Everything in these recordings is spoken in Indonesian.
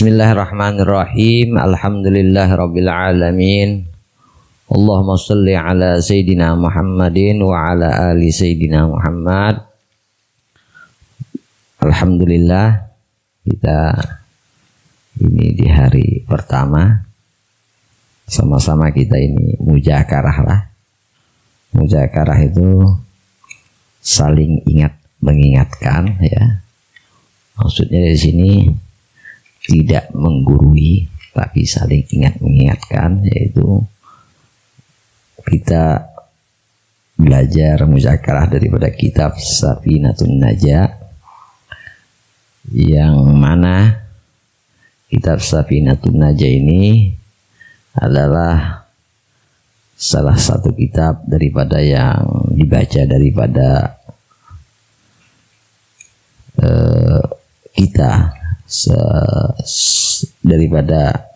Bismillahirrahmanirrahim. Alhamdulillahirabbil alamin. Allahumma shalli ala sayidina Muhammadin wa ala ali sayidina Muhammad. Alhamdulillah, kita ini di hari pertama sama-sama kita ini mujakarah lah. Mujakarah itu saling ingat mengingatkan ya. Maksudnya di sini tidak menggurui tapi saling ingat mengingatkan, yaitu kita belajar muzakarah daripada kitab Safinatun Najah, yang mana kitab Safinatun Najah ini adalah salah satu kitab daripada yang dibaca daripada kita daripada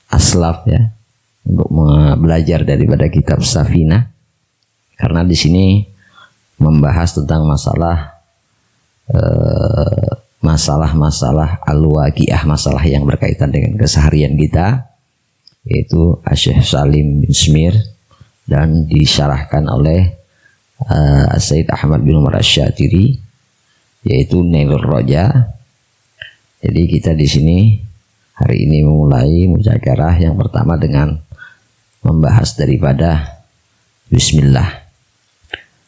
aslaf ya, untuk belajar daripada kitab Safinah, karena di sini membahas tentang masalah al-waqiah, masalah yang berkaitan dengan keseharian kita, yaitu Syekh Salim bin Smir, dan disyarahkan oleh Sayyid Ahmad bin Umar Asy-Syatiri, yaitu Nailur Roja. Jadi kita di sini hari ini memulai muzakarah yang pertama dengan membahas daripada Bismillah.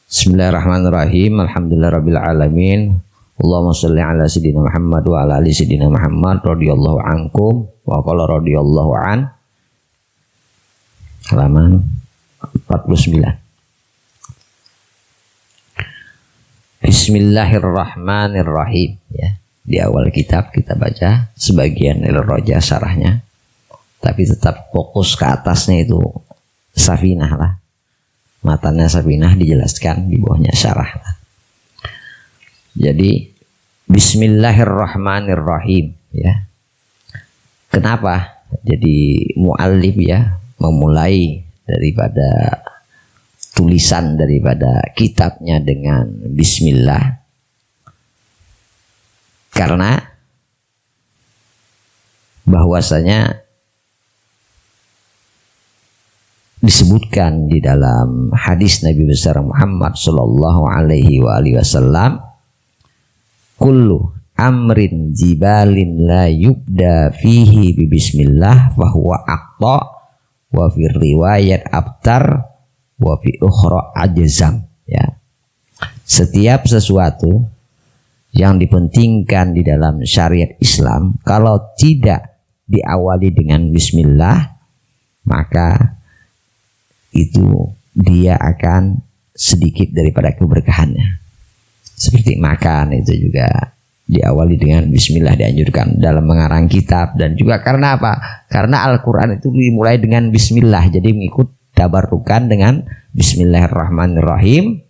Bismillahirrahmanirrahim. Alhamdulillahirabbil alamin. Allahumma shalli ala sayidina Muhammad wa ala ali sayidina Muhammad radhiyallahu ankum wa qala radhiyallahu an. Halaman 49. Bismillahirrahmanirrahim ya. Di awal kitab kita baca sebagian Al-Roja syarahnya, tapi tetap fokus ke atasnya itu Safinah lah. Matanya Safinah dijelaskan, di bawahnya syarah lah. Jadi Bismillahirrahmanirrahim ya. Kenapa jadi muallif ya memulai daripada tulisan daripada kitabnya dengan Bismillah? Karena bahwasanya disebutkan di dalam hadis Nabi besar Muhammad sallallahu alaihi wasallam, kullu amrin jibalin la yubda fihi bi bismillah fa huwa aqta, wa fi riwayat abtar, wa fi ukhra ajzam ya. Setiap sesuatu yang dipentingkan di dalam syariat Islam, kalau tidak diawali dengan bismillah, maka itu dia akan sedikit daripada keberkahannya. Seperti makan itu juga diawali dengan bismillah, dianjurkan dalam mengarang kitab. Dan juga karena apa? Karena Al-Quran itu dimulai dengan bismillah, jadi mengikut tabarukan dengan bismillahirrahmanirrahim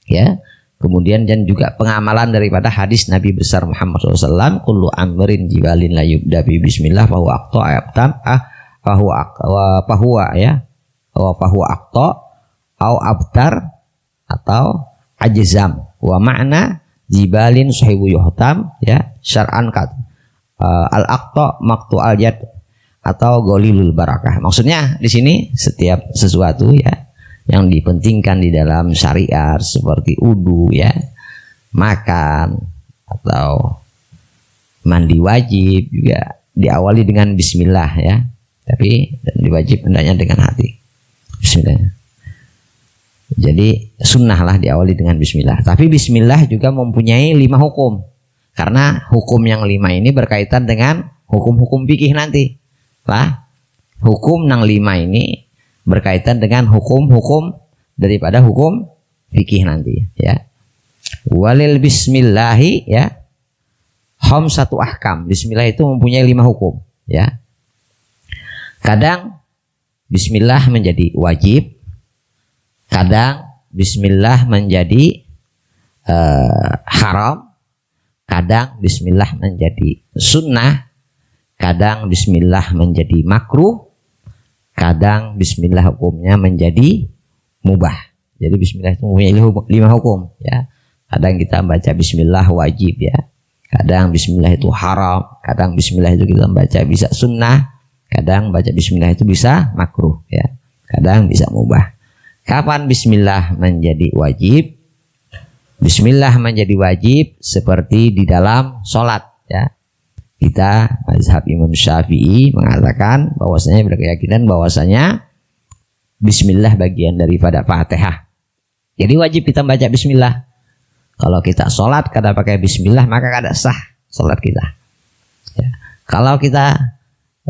ya. Kemudian dan juga pengamalan daripada hadis Nabi besar Muhammad SAW, kullu amrin jibalin la yubda bi bismillah fahuwa aqta ayabtam fahuwa ya, fahuwa aqta au abtar atau ajzam, wa makna jibalin sahibu yuhtam ya syar'an kat al aqta maqtu al yad atau golilul barakah. Maksudnya di sini setiap sesuatu ya yang dipentingkan di dalam syariat seperti wudu ya, makan atau mandi wajib juga diawali dengan bismillah ya. Tapi diwajib hendaknya dengan hati. Bismillah. Jadi sunnah lah diawali dengan bismillah. Tapi bismillah juga mempunyai 5 hukum. Karena hukum yang 5 ini berkaitan dengan hukum-hukum fikih nanti. Lah, hukum yang 5 ini berkaitan dengan hukum-hukum daripada hukum fikih nanti ya. Walil bismillahi ya khamsatu ahkam. Bismillah itu mempunyai 5 hukum ya. Kadang bismillah menjadi wajib, kadang bismillah menjadi haram, kadang bismillah menjadi sunnah, kadang bismillah menjadi makruh, kadang bismillah hukumnya menjadi mubah. Jadi bismillah itu mempunyai 5 hukum ya. Kadang kita baca bismillah wajib ya. Kadang bismillah itu haram, kadang bismillah itu kita baca bisa sunnah, kadang baca bismillah itu bisa makruh ya. Kadang bisa mubah. Kapan bismillah menjadi wajib? Bismillah menjadi wajib seperti di dalam sholat ya. Kita mazhab Imam Syafi'i mengatakan bahwasanya berkeyakinan bahwasanya bismillah bagian daripada Fatihah. Jadi wajib kita baca bismillah. Kalau kita sholat kada pakai bismillah maka kada sah sholat kita ya. Kalau kita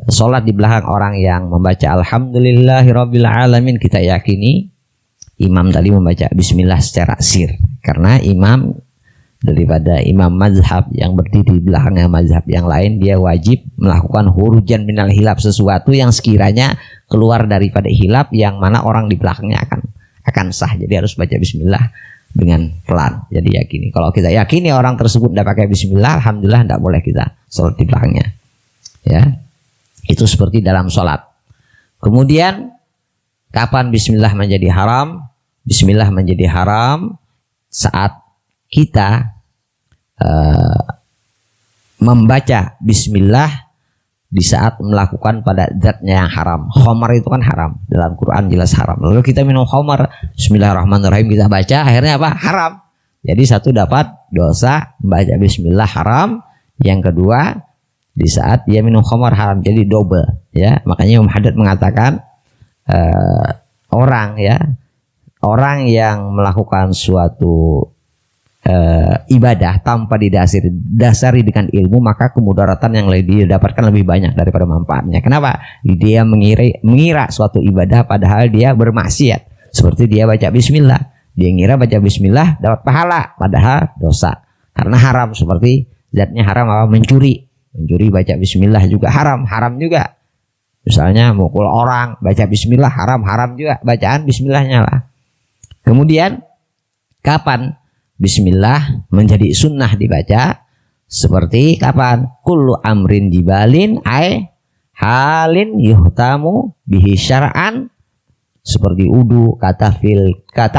sholat di belakang orang yang membaca alhamdulillahirabbil alamin, kita yakini imam tadi membaca bismillah secara sir, karena imam daripada imam mazhab yang berdiri di belakangnya mazhab yang lain, dia wajib melakukan hurujan minal hilaf, sesuatu yang sekiranya keluar daripada hilaf yang mana orang di belakangnya akan sah. Jadi harus baca bismillah dengan pelan. Jadi yakini. Kalau kita yakini orang tersebut tidak pakai bismillah, alhamdulillah tidak boleh kita sholat di belakangnya. Ya, itu seperti dalam sholat. Kemudian kapan bismillah menjadi haram? Bismillah menjadi haram saat kita membaca bismillah di saat melakukan pada zatnya yang haram. Khamar itu kan haram, dalam Quran jelas haram. Lalu kita minum khamar, bismillahirrahmanirrahim, kita baca, akhirnya apa? Haram. Jadi satu dapat dosa membaca bismillah haram, yang kedua di saat dia minum khamar haram, jadi double ya. Makanya Imam Haddad mengatakan orang yang melakukan suatu ibadah tanpa didasari dengan ilmu, maka kemudaratan yang dia dapatkan lebih banyak daripada manfaatnya. Kenapa? Dia mengira suatu ibadah padahal dia bermaksiat. Seperti dia baca bismillah, dia ngira baca bismillah dapat pahala padahal dosa karena haram. Seperti zatnya haram apa? Mencuri baca bismillah juga haram juga. Misalnya mukul orang baca bismillah haram juga bacaan bismillahnya lah. Kemudian kapan bismillah menjadi sunnah dibaca? Seperti kapan? Kullu amrin jibalin ay halin yuhtamu bihi syar'an, seperti wudu, kata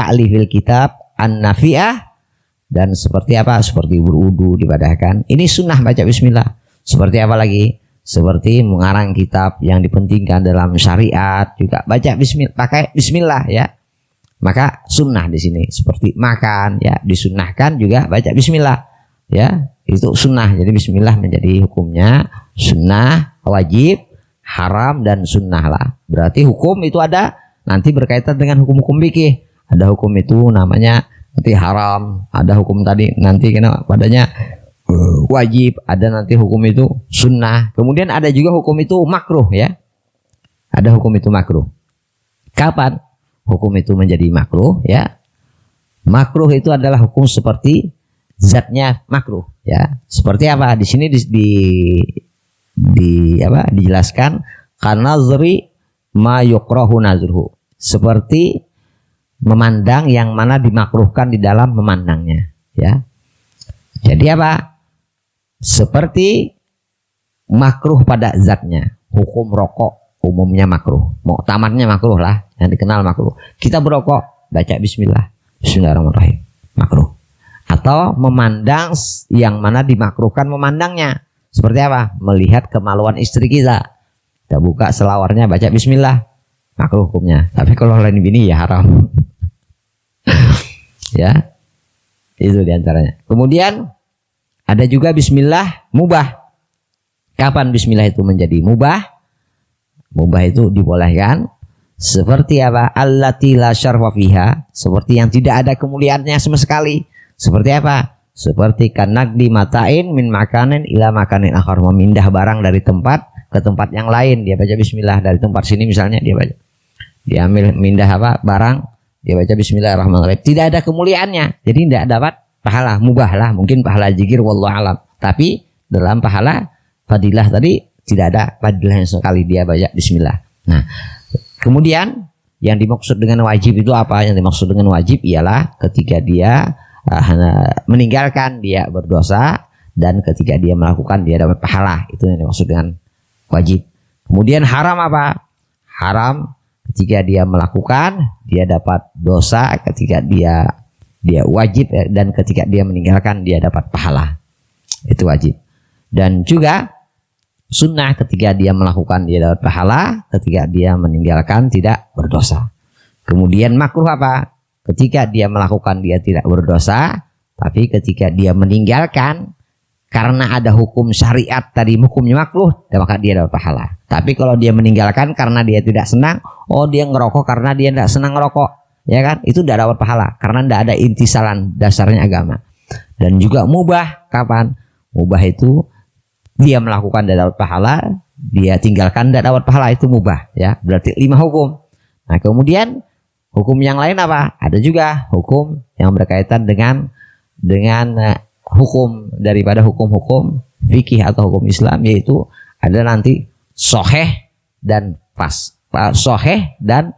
alifil kitab an-nafi'ah, dan seperti apa? Seperti berwudu dibadahkan. Ini sunnah baca bismillah. Seperti apa lagi? Seperti mengarang kitab yang dipentingkan dalam syariat juga baca bismillah, pakai bismillah ya. Maka sunnah di sini seperti makan ya, disunnahkan juga baca bismillah ya, itu sunnah. Jadi bismillah menjadi hukumnya sunnah, wajib, haram, dan sunnah lah. Berarti hukum itu ada nanti berkaitan dengan hukum-hukum fikih. Ada hukum itu namanya nanti haram, ada hukum tadi nanti kena padanya wajib, ada nanti hukum itu sunnah. Kemudian ada juga hukum itu makruh ya. Ada hukum itu makruh. Kapan hukum itu menjadi makruh ya? Makruh itu adalah hukum seperti zatnya makruh ya. Seperti apa? Di sini dijelaskan karena nazri ma yukrahu nazruhu, seperti memandang yang mana dimakruhkan di dalam memandangnya ya. Jadi apa? Seperti makruh pada zatnya. Hukum rokok umumnya makruh, muktamadnya makruh lah, yang dikenal makruh. Kita berokok baca bismillah, bismillahirrahmanirrahim, makruh. Atau memandang yang mana dimakruhkan memandangnya. Seperti apa? Melihat kemaluan istri kita buka selawarnya baca bismillah, makruh hukumnya. Tapi kalau lain bini ya haram. Ya, itu diantaranya. Kemudian ada juga bismillah mubah. Kapan bismillah itu menjadi mubah? Mubah itu dibolehkan. Seperti apa? Allati la syarfa fiha, seperti yang tidak ada kemuliaannya sama sekali. Seperti apa? Seperti kanakdi matain min makanin ila makanin akhar, memindah barang dari tempat ke tempat yang lain. Dia baca bismillah dari tempat sini misalnya, dia ambil mindah apa? Barang, dia baca bismillahirrahmanirrahim. Tidak ada kemuliaannya, jadi tidak dapat pahala. Mubah lah, mungkin pahala zikir wallahu alam. Tapi dalam pahala fadilah tadi tidak ada fadilah yang sekali dia baca bismillah. Nah, kemudian yang dimaksud dengan wajib itu apa? Yang dimaksud dengan wajib ialah ketika dia meninggalkan dia berdosa, dan ketika dia melakukan dia dapat pahala. Itu yang dimaksud dengan wajib. Kemudian haram apa? Haram ketika dia melakukan dia dapat dosa, ketika dia wajib, dan ketika dia meninggalkan dia dapat pahala. Itu wajib. Dan juga sunnah ketika dia melakukan dia dapat pahala, ketika dia meninggalkan tidak berdosa. Kemudian makruh apa? Ketika dia melakukan dia tidak berdosa, tapi ketika dia meninggalkan karena ada hukum syariat tadi hukumnya makruh, maka dia dapat pahala. Tapi kalau dia meninggalkan karena dia tidak senang, dia ngerokok karena dia tidak senang ngerokok, ya kan? Itu tidak dapat pahala karena tidak ada intisalan dasarnya agama. Dan juga mubah, kapan? Mubah itu dia melakukan tidak dapat pahala, dia tinggalkan tidak dapat pahala, itu mubah, ya. Berarti 5 hukum. Nah, kemudian hukum yang lain apa? Ada juga hukum yang berkaitan dengan hukum daripada hukum-hukum fikih atau hukum Islam, yaitu ada nanti soheh dan soheh dan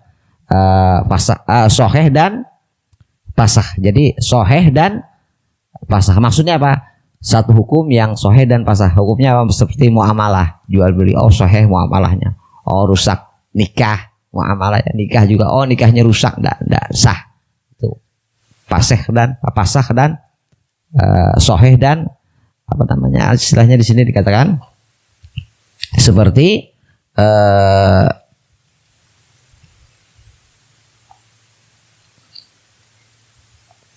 soheh dan pasah. Jadi soheh dan pasah maksudnya apa? Satu hukum yang soheh dan pasah. Hukumnya apa? Seperti muamalah, jual beli. Soheh muamalahnya. Rusak nikah, muamalahnya. Nikah juga. Nikahnya rusak, enggak sah. Itu pasah dan soheh dan apa namanya istilahnya di sini dikatakan seperti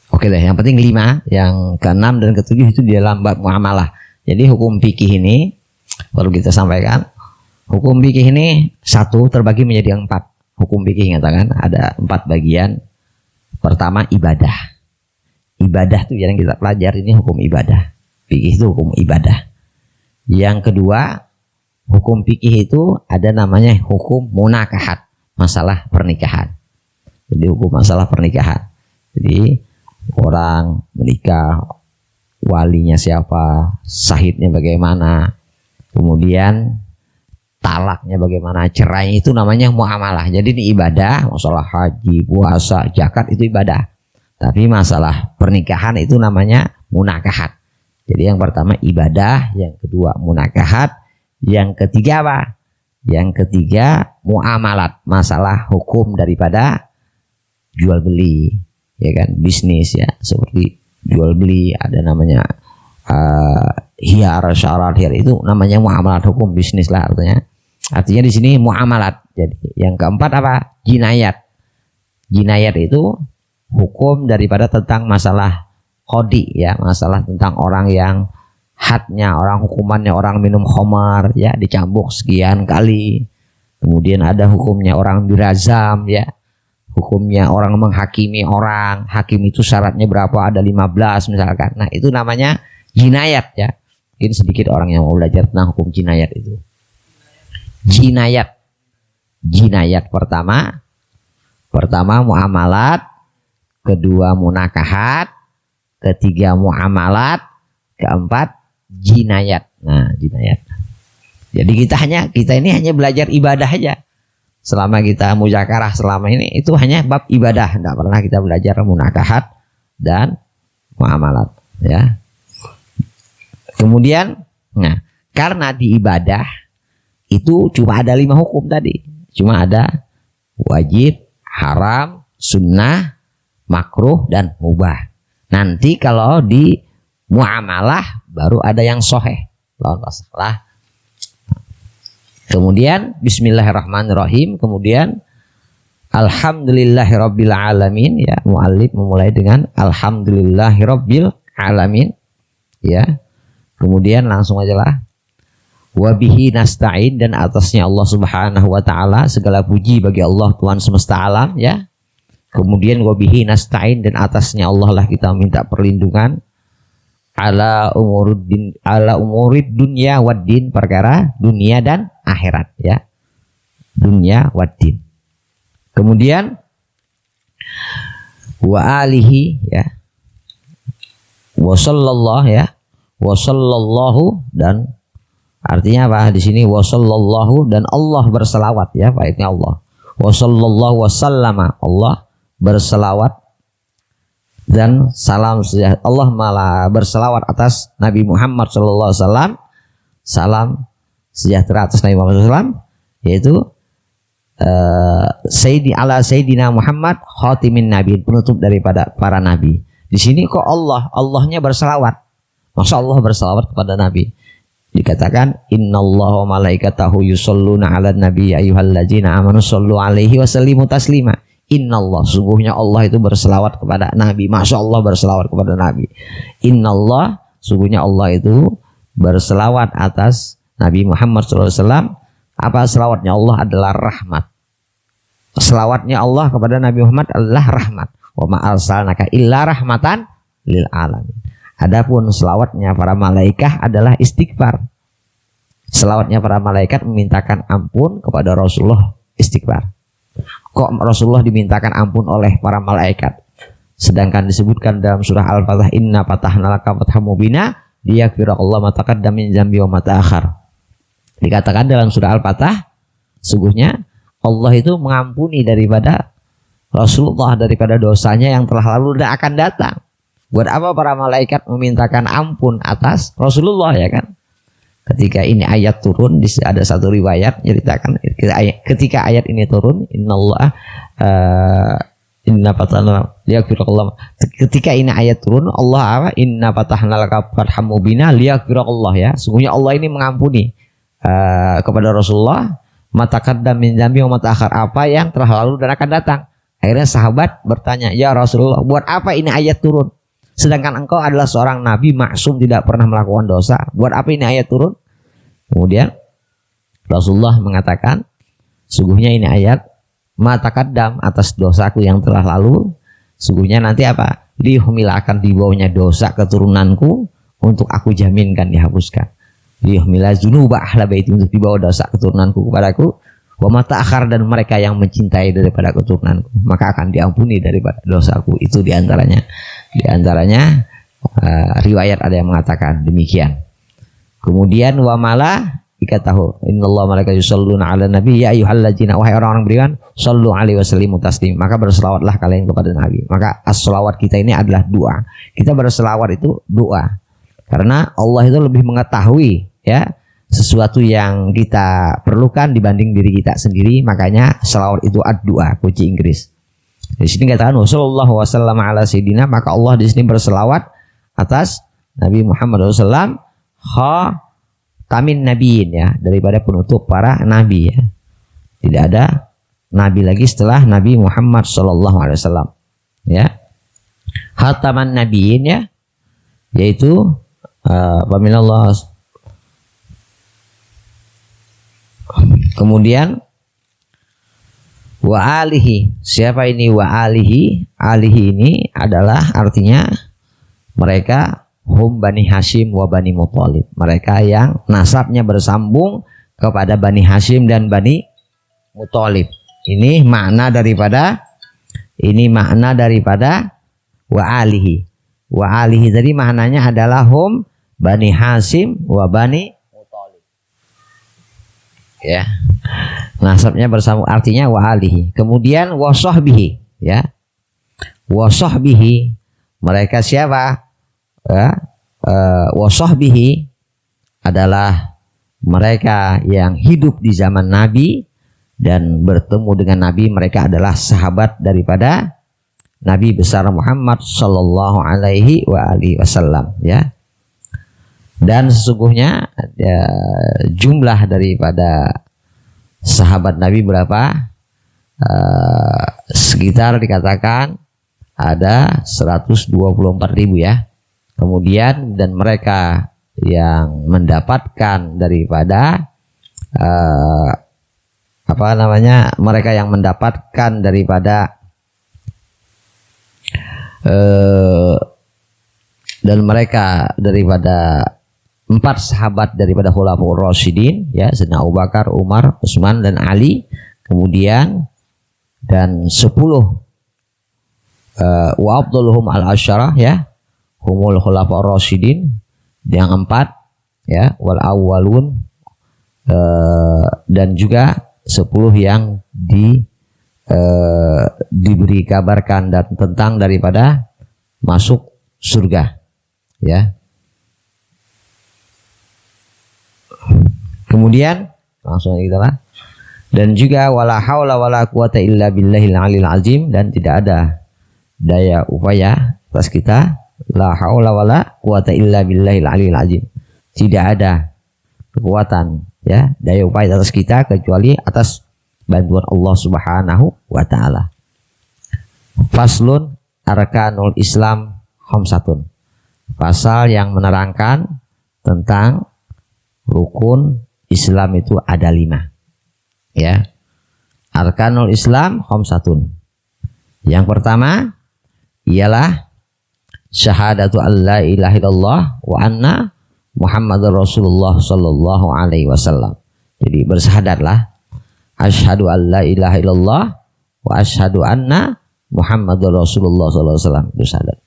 oke deh, yang penting 5, yang ke-6 dan ke-7 itu di dalam bab muamalah. Jadi hukum fikih ini perlu kita sampaikan. Hukum fikih ini terbagi menjadi 4. Hukum fikih mengatakan ada 4 bagian. Pertama ibadah. Ibadah itu yang kita pelajari, ini hukum ibadah. Fikih itu hukum ibadah. Yang kedua, hukum fikih itu ada namanya hukum munakahat, masalah pernikahan. Jadi hukum masalah pernikahan. Jadi orang menikah, walinya siapa, sahidnya bagaimana, kemudian talaknya bagaimana, cerai, itu namanya muamalah. Jadi ini ibadah, masalah haji, puasa, zakat itu ibadah. Tapi masalah pernikahan itu namanya munakahat. Jadi yang pertama ibadah, yang kedua munakahat, yang ketiga apa? Yang ketiga muamalat, masalah hukum daripada jual beli, ya kan, bisnis ya, seperti jual beli ada namanya hiyar, syarat hiyar, itu namanya muamalat, hukum bisnis lah artinya. Artinya di sini muamalat. Jadi yang keempat apa? Jinayat. Jinayat itu hukum daripada tentang masalah qadi, ya, masalah tentang orang yang hadnya, orang hukumannya orang minum khamar, ya, dicambuk sekian kali. Kemudian ada hukumnya orang birazam, ya, hukumnya orang menghakimi orang, hakim itu syaratnya berapa, ada 15 misalkan. Nah, itu namanya jinayat, ya. Mungkin sedikit orang yang mau belajar tentang hukum jinayat itu. Jinayat pertama muamalat, kedua munakahat, ketiga muamalat, keempat jinayat. Nah, jinayat. Jadi kita ini hanya belajar ibadah aja. Selama kita muzakarah selama ini itu hanya bab ibadah, tidak pernah kita belajar munakahat dan muamalat, ya. Kemudian, karena di ibadah itu cuma ada 5 hukum tadi. Cuma ada wajib, haram, sunnah, makruh, dan mubah. Nanti kalau di muamalah baru ada yang soheh. Kemudian bismillahirrahmanirrahim. Kemudian alhamdulillahirabbil alamin, ya. Muallif memulai dengan alhamdulillahirabbil alamin, ya. Kemudian langsung aja lah. Wabihi nasta'in, dan atasnya Allah Subhanahu wa taala segala puji bagi Allah Tuhan semesta alam, ya. Kemudian wabihi nasta'in, dan atasnya Allah lah kita minta perlindungan. Ala umurid dunya waddin, perkara dunia dan akhirat, ya. Dunia waddin. Kemudian wa alihi, ya. Wa sallallahu, ya. Wa sallallahu, dan artinya apa di sini? Wa sallallahu, dan Allah berselawat, ya, faedahnya Allah. Wa sallallahu wasallama, Allah berselawat dan salam sejahtera, Allah malah berselawat atas Nabi Muhammad sallallahu alaihi wasallam, salam sejahtera atas Nabi Muhammad SAW, yaitu Sayyidina Muhammad khatimin nabi, penutup daripada para nabi. Di sini kok Allahnya berselawat, Masa Allah berselawat kepada Nabi? Dikatakan innallaha wa malaikatahu yusholluna 'alan nabi ayyuhalladzina amanu shollu 'alaihi wa sallimu taslima. Innallah, sungguhnya Allah itu berselawat kepada Nabi. Masya Allah berselawat kepada Nabi. Innallah, sungguhnya Allah itu berselawat atas Nabi Muhammad SAW. Apa selawatnya? Allah adalah rahmat. Selawatnya Allah kepada Nabi Muhammad adalah rahmat. Wa ma arsalnaka illa rahmatan lil alamin. Adapun selawatnya para malaikat adalah istighfar. Selawatnya para malaikat memintakan ampun kepada Rasulullah, istighfar. Kok Rasulullah dimintakan ampun oleh para malaikat? Sedangkan disebutkan dalam surah Al-Fatah, inna fatahna laka fathan mubina liyaghfirallahu ma taqaddama min dzambi wa ma ta'akhkhar. Dikatakan dalam surah Al-Fatah, sungguhnya Allah itu mengampuni daripada Rasulullah daripada dosanya yang telah lalu dan akan datang. Buat apa para malaikat memintakan ampun atas Rasulullah, ya kan? Ketika ini ayat turun, ada satu riwayat ceritakan ketika ayat ini turun, innallaha inna fatahna liyaghfirallahu. Ketika ini ayat turun, Allah apa? Inna fatahna laka fathan mubina liyaghfirallahu, ya. Sungguhnya Allah ini mengampuni kepada Rasulullah ma taqaddama min dzambi wa ma ta'akhkhar, apa yang telah lalu dan akan datang. Akhirnya sahabat bertanya, ya Rasulullah, buat apa ini ayat turun? Sedangkan engkau adalah seorang nabi maksum, tidak pernah melakukan dosa. Buat apa ini ayat turun? Kemudian Rasulullah mengatakan, sungguhnya ini ayat ma taqaddam, atas dosaku yang telah lalu. Sungguhnya nanti apa? Liyuhmil, akan dibawanya dosa keturunanku, untuk aku jaminkan dihapuskan. Liyuhmila dzunuba ahla baiti, untuk dibawa dosa keturunanku kepadaku. Wa ma ta'akhkhar, dan mereka yang mencintai daripada keturunanku, maka akan diampuni daripada dosaku. Itu diantaranya riwayat ada yang mengatakan demikian. Kemudian wa mala, dikatahu innallaha malaikatahu yusholluna 'alan nabi ya ayyuhalladzina, wahai orang-orang beriman, shollu 'alaihi wa sallimu taslima, maka berselawatlah kalian kepada Nabi. Maka as-shalawat kita ini adalah doa. Kita berselawat itu doa. Karena Allah itu lebih mengetahui, ya, sesuatu yang kita perlukan dibanding diri kita sendiri. Makanya selawat itu ad-doa, kunci Inggris. Di sini katakan sallallahu wasallam ala sayyidina, maka Allah di sini berselawat atas Nabi Muhammad SAW, khatamin nabiyin, ya, daripada penutup para nabi, ya. Tidak ada nabi lagi setelah Nabi Muhammad SAW, ya. Khataman nabiyin, ya, yaitu Allah. Kemudian wa alihi, siapa ini wa alihi? Alihi ini adalah artinya mereka hum Bani Hashim wa Bani Muthalib, mereka yang nasabnya bersambung kepada Bani Hashim dan Bani Muthalib. Ini makna daripada wa alihi. Wa alihi tadi maknanya adalah hum Bani Hashim wa Bani Muthalib, ya. Nasabnya bersambung, artinya wa alihi. Kemudian wa sahbihi, ya. Wa sahbihi, mereka siapa? Ya. Wa sahbihi adalah mereka yang hidup di zaman Nabi dan bertemu dengan Nabi. Mereka adalah sahabat daripada Nabi besar Muhammad sallallahu alaihi wa alihi wasallam, ya. Dan sesungguhnya jumlah daripada sahabat Nabi berapa? Sekitar dikatakan ada 124.000, ya. Kemudian dan mereka yang mendapatkan daripada mereka yang mendapatkan daripada dan mereka daripada 4 sahabat daripada Khulafaur Rasyidin, ya, Sayyidina Abu Bakar, Umar, Utsman dan Ali. Kemudian dan 10 wa afdaluhum al-asyarah, ya, humul Khulafaur Rasyidin, yang 4, ya, wal awwalun, dan juga 10 yang diberi kabarkan dan tentang daripada masuk surga, ya. Kemudian langsung kita lah. Dan juga wala haula wala quwata illa billahil aliyil azim, dan tidak ada daya upaya atas kita la haula wala quwata illa billahil aliyil azim. Tidak ada kekuatan ya daya upaya atas kita kecuali atas bantuan Allah Subhanahu wa taala. Faslun arkanul Islam khamsatun. Pasal yang menerangkan tentang rukun Islam itu ada 5. Ya. Arkanul Islam khamsatun. Yang pertama ialah syahadatu alla ilaha illallah wa anna Muhammadar Rasulullah sallallahu alaihi wasallam. Jadi bersahadatlah asyhadu alla ilaha illallah wa asyhadu anna Muhammadar Rasulullah sallallahu alaihi wasallam, bersyahadat.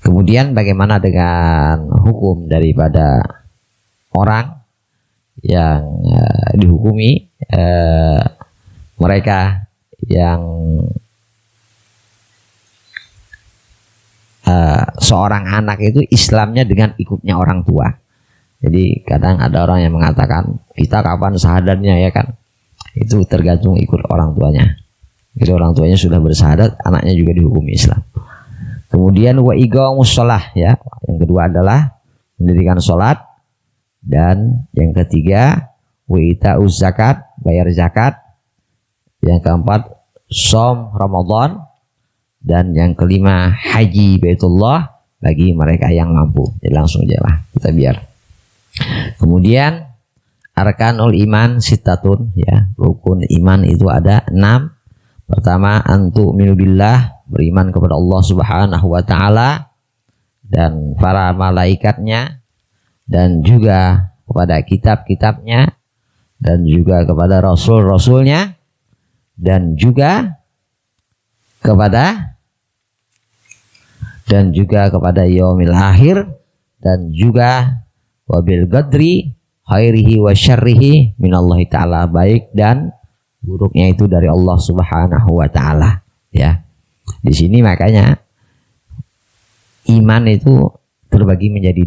Kemudian bagaimana dengan hukum daripada orang yang dihukumi mereka yang seorang anak itu Islamnya dengan ikutnya orang tua. Jadi kadang ada orang yang mengatakan kita kapan syahadatnya ya kan, itu tergantung ikut orang tuanya. Jadi orang tuanya sudah bersyahadat, anaknya juga dihukumi Islam. Kemudian wa iqamus shalah ya. Yang kedua adalah mendirikan sholat, dan yang ketiga wa itauz zakat, bayar zakat. Yang keempat som Ramadan, dan yang kelima haji Baitullah bagi mereka yang mampu. Jadi langsung aja lah kita biar. Kemudian arkanul iman sitatun ya, rukun iman itu ada 6. Pertama antu'minu billah, beriman kepada Allah Subhanahu wa taala dan para malaikatnya, dan juga kepada kitab-kitabnya, dan juga kepada rasul-rasulnya, dan juga kepada yaumil akhir, dan juga wabil qadri khairihi wa syarrihi minallahi ta'ala, baik dan buruknya itu dari Allah Subhanahu wa taala ya. Di sini makanya iman itu terbagi menjadi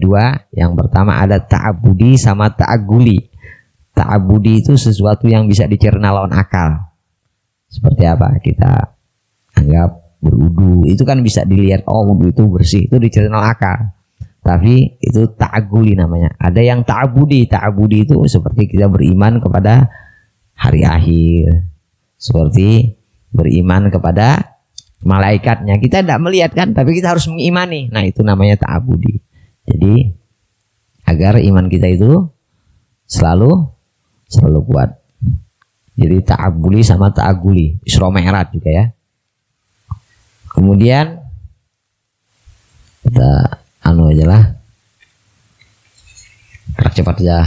2. Yang pertama ada ta'abudi sama ta'aguli. Ta'abudi itu sesuatu yang bisa dicerna lawan akal. Seperti apa? Kita anggap berwudu, itu kan bisa dilihat, oh wudu itu bersih, itu dicerna akal. Tapi itu ta'aguli namanya. Ada yang ta'abudi. Ta'abudi itu seperti kita beriman kepada hari akhir, seperti beriman kepada malaikatnya. Kita tidak melihat kan, tapi kita harus mengimani. Nah itu namanya ta'abudi. Jadi agar iman kita itu selalu kuat. Jadi ta'abudi sama ta'aguli, Isra Mi'raj juga ya. Kemudian kita aja lah, gerak cepat aja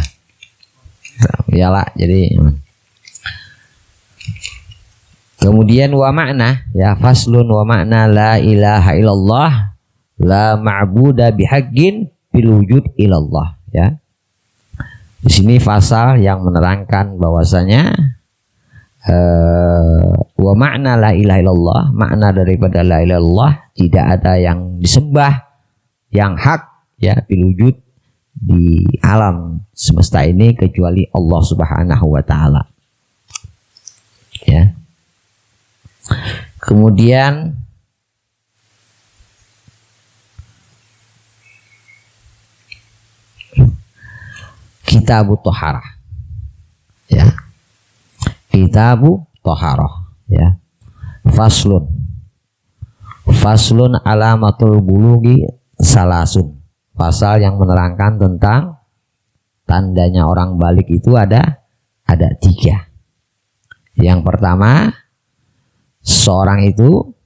iyalah. Jadi kemudian wa makna ya, faslun wa makna la ilaha illallah la ma'buda bihaqqin bil wujud illallah ya. Di sini fasal yang menerangkan bahwasanya wa makna la ilaha illallah, makna daripada la ilaha illallah, tidak ada yang disembah yang hak ya bil wujud di alam semesta ini kecuali Allah Subhanahu wa taala ya. Kemudian Kitabu Thaharah ya. Kitabu Thaharah ya. Faslun alamatul bulugi salasun. Pasal yang menerangkan tentang tandanya orang balik itu ada 3. Yang pertama, seorang itu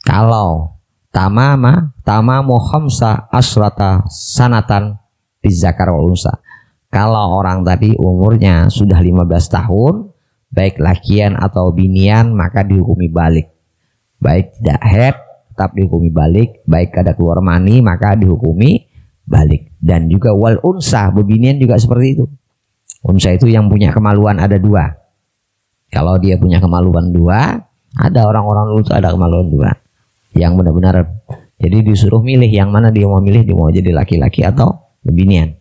kalau tamamu khamsa asrata sanatan bizakar wal unsa, kalau orang tadi umurnya sudah 15 tahun baik lakian atau binian, maka dihukumi balik. Baik tidak haid tetap dihukumi balik, baik ada keluar mani maka dihukumi balik. Dan juga wal unsa, bebinian juga seperti itu. Unsa itu yang punya kemaluan ada 2. Kalau dia punya kemaluan 2, ada orang-orang dulu itu ada kemaluan 2 yang benar-benar, jadi disuruh milih yang mana dia mau milih, dia mau jadi laki-laki atau bebinian.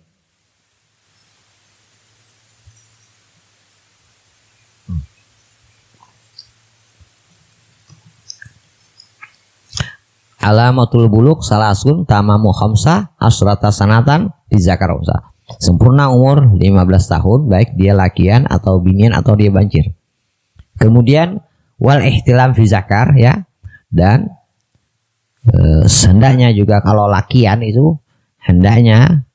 alamatul buluk salasun tamamu khamsa asrata sanatan bizakar unsa. Sempurna umur 15 tahun baik dia lakian atau binian atau dia banjir. Kemudian wal ihtilam fi zakar ya, dan hendaknya juga kalau lakian itu hendaknya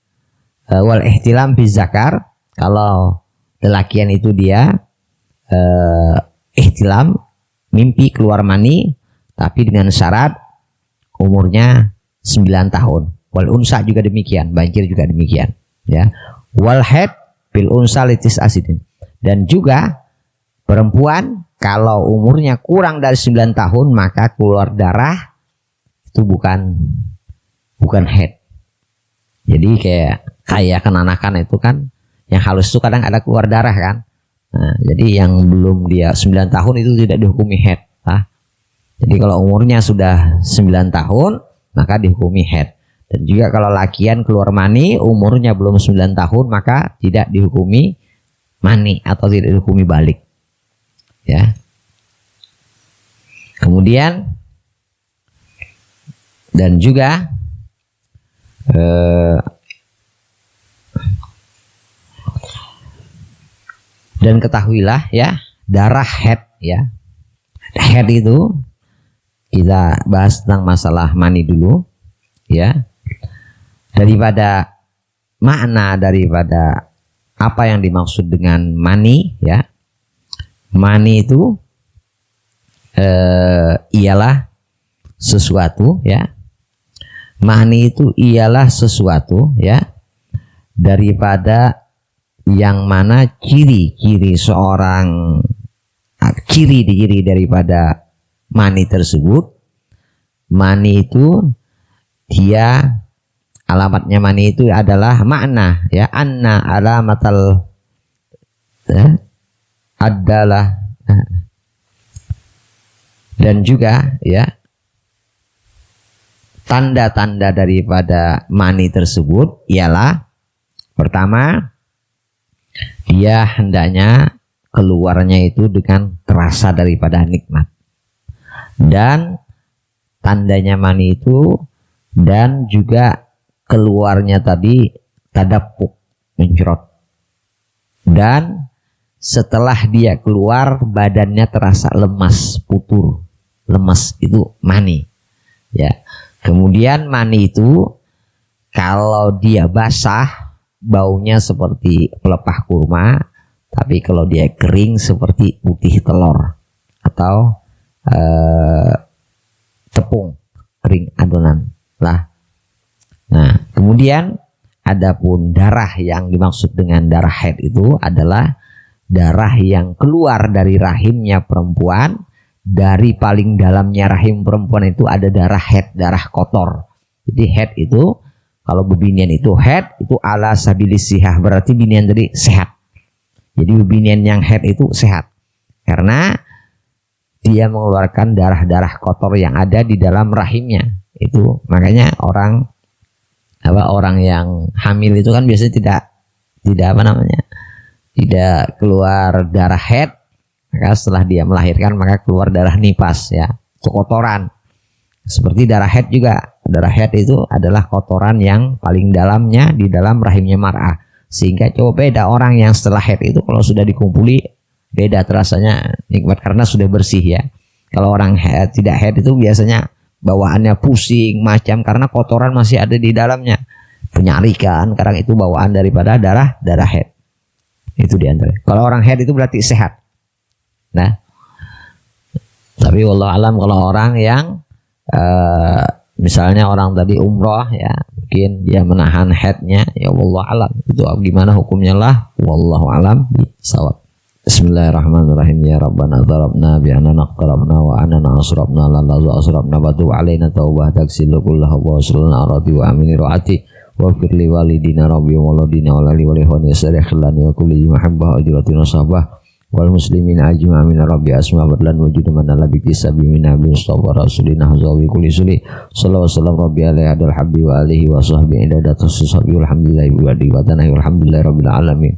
wal ihtilam fi zakar, kalau lelakian itu dia ihtilam mimpi keluar mani tapi dengan syarat umurnya 9 tahun. Wal unsa juga demikian, banjir juga demikian ya. Wal haid bil unsa litis asidin, dan juga perempuan kalau umurnya kurang dari 9 tahun maka keluar darah itu bukan haid. Jadi kayak kenanakan itu kan yang halus itu kadang ada keluar darah kan. Nah, jadi yang belum dia 9 tahun itu tidak dihukumi haid. Jadi kalau umurnya sudah 9 tahun maka dihukumi haid. Dan juga kalau lakian keluar mani umurnya belum 9 tahun maka tidak dihukumi mani atau tidak dihukumi balik. Ya. Kemudian dan juga dan ketahuilah ya, darah haid ya. Haid itu kita bahas tentang masalah mani dulu ya. Daripada makna daripada apa yang dimaksud dengan mani ya. Mani itu ialah sesuatu ya. Mani itu ialah sesuatu ya, daripada yang mana ciri-ciri seorang ciri daripada mani tersebut. Mani itu dia alamatnya mani itu adalah makna ya, anna alamatal ya, adalah dan juga ya tanda-tanda daripada mani tersebut ialah pertama, dia hendaknya keluarnya itu dengan terasa daripada nikmat, dan tandanya mani itu dan juga keluarnya tadi tadappuk mencerot, dan setelah dia keluar badannya terasa lemas, putur, lemas, itu mani ya. Kemudian mani itu kalau dia basah baunya seperti pelepah kurma, tapi kalau dia kering seperti putih telur atau tepung kering adonan lah. Nah, kemudian adapun darah yang dimaksud dengan darah haid itu adalah darah yang keluar dari rahimnya perempuan. Dari paling dalamnya rahim perempuan itu ada darah haid, darah kotor. Jadi haid itu kalau bebinian itu haid itu ala sabilis sihah, berarti binian tadi sehat. Jadi bebinian yang haid itu sehat karena dia mengeluarkan darah-darah kotor yang ada di dalam rahimnya. Itu makanya orang yang hamil itu kan biasanya tidak keluar darah haid, maka setelah dia melahirkan maka keluar darah nipas ya, itu kotoran. Seperti darah haid juga, darah haid itu adalah kotoran yang paling dalamnya di dalam rahimnya mar'ah, sehingga coba beda orang yang setelah haid itu kalau sudah dikumpuli beda terasanya nikmat karena sudah bersih ya. Kalau orang haid, tidak haid itu biasanya bawaannya pusing macam karena kotoran masih ada di dalamnya, penyarikan, karena itu bawaan daripada darah haid. Itu diantara. Kalau orang haid itu berarti sehat. Nah, tapi wallahu alam kalau orang yang misalnya orang tadi umroh ya, mungkin dia menahan haidnya, ya wallahu alam itu gimana hukumnya lah, wallahu alam bisawab. Bismillahirrahmanirrahim. Ya Rabbana darabna bi anana qarabna wa anana asrabna lallazu asrabna batu alaina taubah taksilu kullahu wa sallallahu aradi wa amini ru'ati wa firli walidina rabbi waladina walali walihwani sarikhlan wa kulli mahabbah ajratina sahabah wal muslimin ajma min rabbi asma badlan wujud man nabi kisabi min nabi mustafa rasulina hazawi kulli suli sallallahu wasallam rabbi alaihi adal habbi wa alihi wa sahbihi idadatus sabi alhamdulillah wa di wa tanah alhamdulillah rabbil alamin.